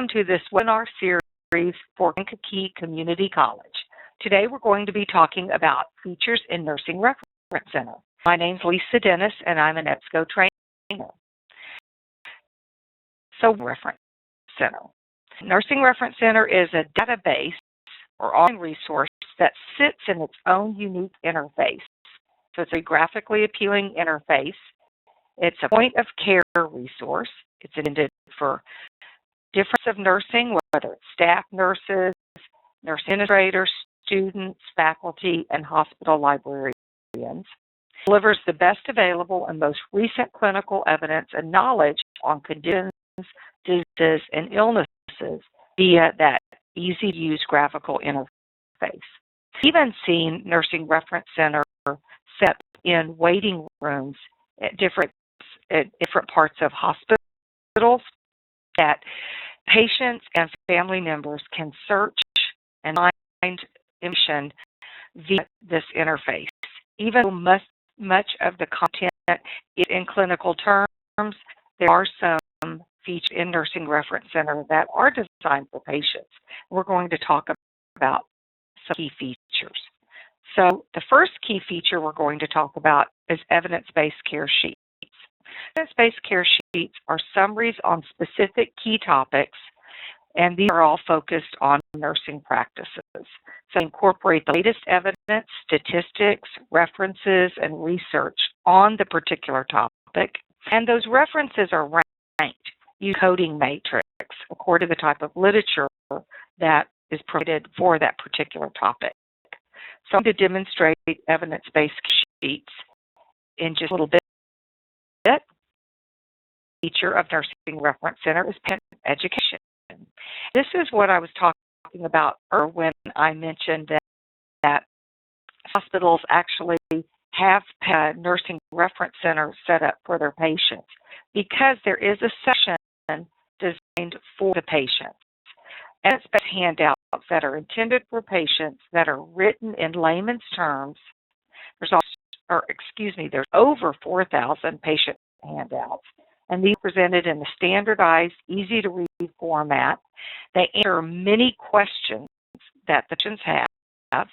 welcome to this webinar series for Kankakee Community College. Today we're going to be talking about features in Nursing Reference Center. My name's Lisa Dennis and I'm an EBSCO trainer. So Reference Center. Nursing Reference Center is a database or online resource that sits in its own unique interface. So it's a graphically appealing interface. It's a point of care resource. It's intended for difference of nursing, whether it's staff nurses, nurse administrators, students, faculty, and hospital librarians. Delivers the best available and most recent clinical evidence and knowledge on conditions, diseases, and illnesses via that easy-to-use graphical interface. Even seen Nursing Reference Center set in waiting rooms at different parts of hospitals that patients and family members can search and find information via this interface. Even though much of the content is in clinical terms, there are some features in Nursing Reference Center that are designed for patients. We're going to talk about some key features. So the first key feature we're going to talk about is evidence-based care sheets. Evidence-based care sheets are summaries on specific key topics, and these are all focused on nursing practices. So incorporate the latest evidence, statistics, references, and research on the particular topic. And those references are ranked using coding matrix according to the type of literature that is provided for that particular topic. So I'm going to demonstrate evidence-based sheets in just a little bit. Feature of Nursing Reference Center is patient education. This is what I was talking about earlier when I mentioned that hospitals actually have Nursing Reference Center set up for their patients because there is a section designed for the patients. And it's handouts that are intended for patients that are written in layman's terms. There's over 4,000 patient handouts. And these are presented in a standardized, easy-to-read format. They answer many questions that the patients have.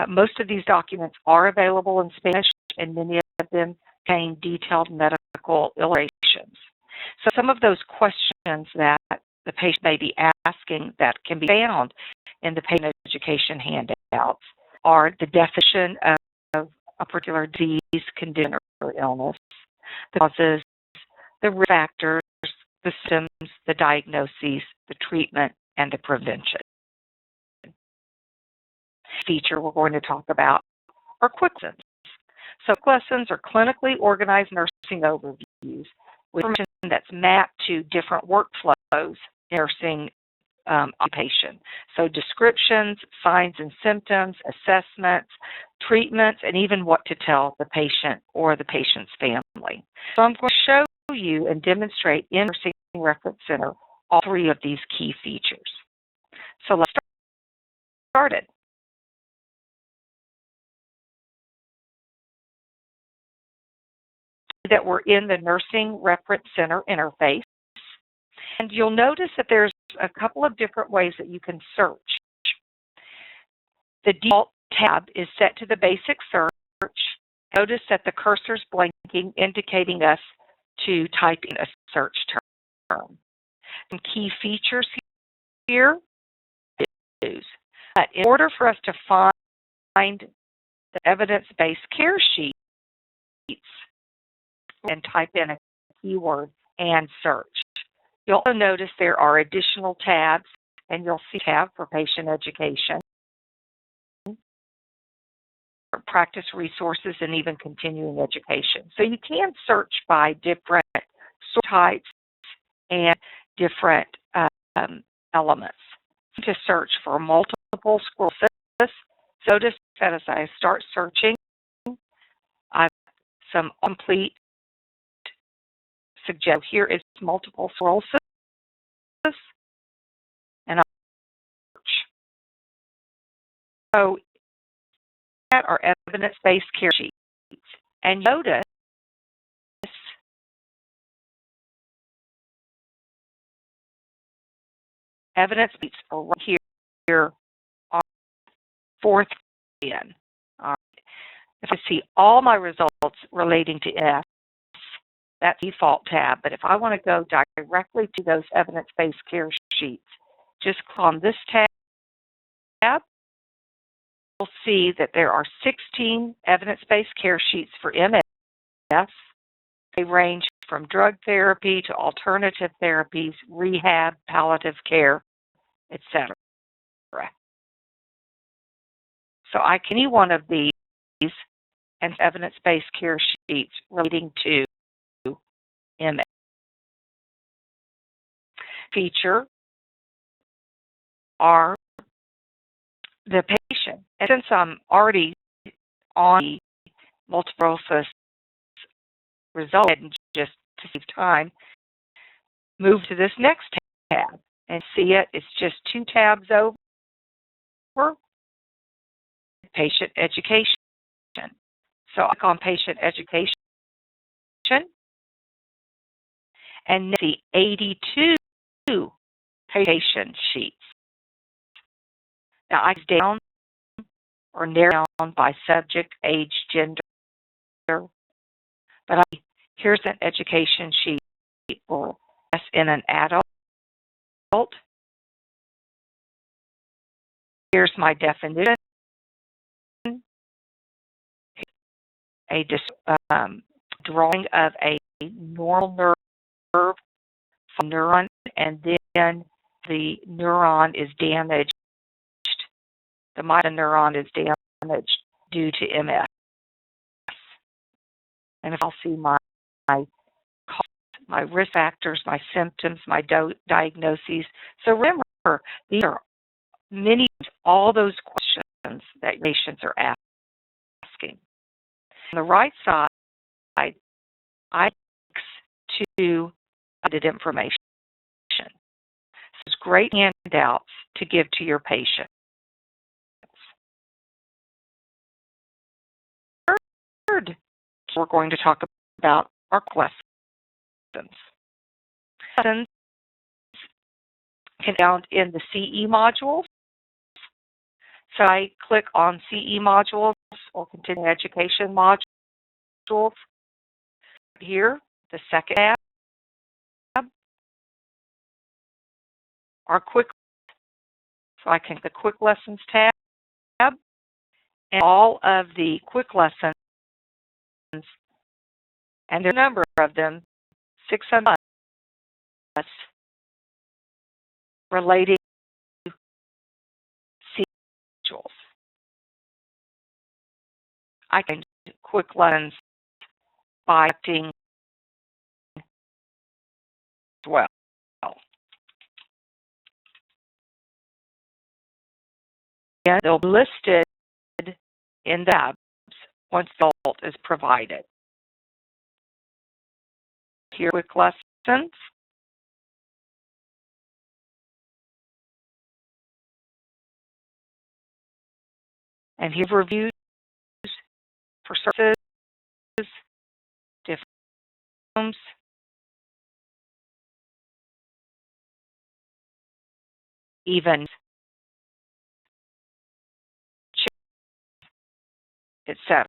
Most of these documents are available in Spanish, and many of them contain detailed medical illustrations. So some of those questions that the patient may be asking that can be found in the patient education handouts are the definition of a particular disease, condition, or illness, the causes, the risk factors, the symptoms, the diagnoses, the treatment, and the prevention. Feature we're going to talk about are quick lessons. So quick lessons are clinically organized nursing overviews with information that's mapped to different workflows in nursing occupation. So descriptions, signs and symptoms, assessments, treatments, and even what to tell the patient or the patient's family. So I'm going to show you and demonstrate in Nursing Reference Center all three of these key features. So let's get started. That we're in the Nursing Reference Center interface. And you'll notice that there's a couple of different ways that you can search. The default tab is set to the basic search. Notice that the cursor's blinking, indicating us to type in a search term. Some key features here. But in order for us to find the evidence-based care sheets and type in a keyword and search. You'll also notice there are additional tabs, and you'll see a tab for patient education, practice resources, and even continuing education. So you can search by different source types and different elements. To search for multiple sclerosis, notice that as I start searching, I've some complete suggest here is multiple sclerosis, and I'll search. So that are evidence-based care sheets. And notice evidence beats are right here on fourth in. If I see all my results relating to MS, that default tab. But if I want to go directly to those evidence-based care sheets, just click on this tab. You'll see that there are 16 evidence-based care sheets for MS. They range from drug therapy to alternative therapies, rehab, palliative care, etc. So I can any one of these and evidence-based care sheets relating to MS. Feature are the patient. And since I'm already on the multiple sclerosis result and just to save time, move to this next tab and see it. It's just 2 tabs over. Patient education. So I click on patient education and see 82 patient sheets. Now I down or narrow down by subject, age, gender, but here's an education sheet for us in an adult. Here's my definition. A drawing of a normal nerve from neuron, and then the neuron is damaged. The neuron is damaged due to MS. And if I'll see my risk factors, my symptoms, my diagnoses. So remember, these are all those questions that patients are asking. On the right side, I links to added information. So it's great handouts to give to your patients. Third, we're going to talk about our lessons. Lessons can be found in the CE modules. So I click on CE modules or continuing education modules. Here, the second tab are quick. So I click the quick lessons tab, and all of the quick lessons, and there are a number of them, 600 plus, relating to CE modules. I can do quick lessons by acting as well. And they'll be listed in the tabs once the result is provided. Here, quick lessons. And here, reviews for services, different rooms, even etc.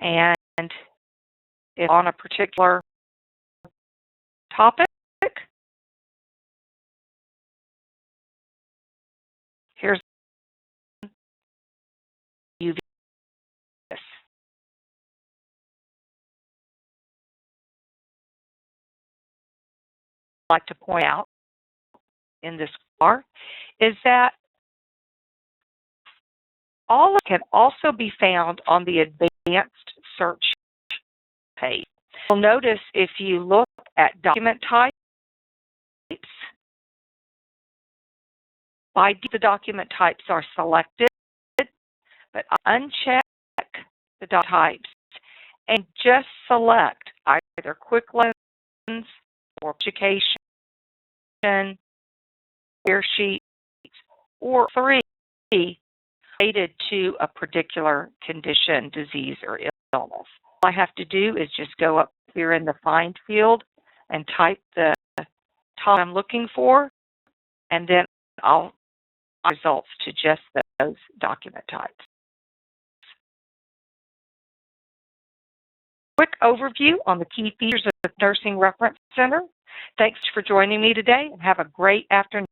And if on a particular topic, here's UV. I'd like to point out in this bar is that all of it can also be found on the advanced search page. You'll notice if you look at document types, by the document types are selected, but I uncheck the document types and just select either quick lessons or education, care sheets, or 3 related to a particular condition, disease, or illness. All I have to do is just go up here in the find field and type the top I'm looking for, and then I'll results to just those document types. Quick overview on the key features of the Nursing Reference Center. Thanks for joining me today, and have a great afternoon.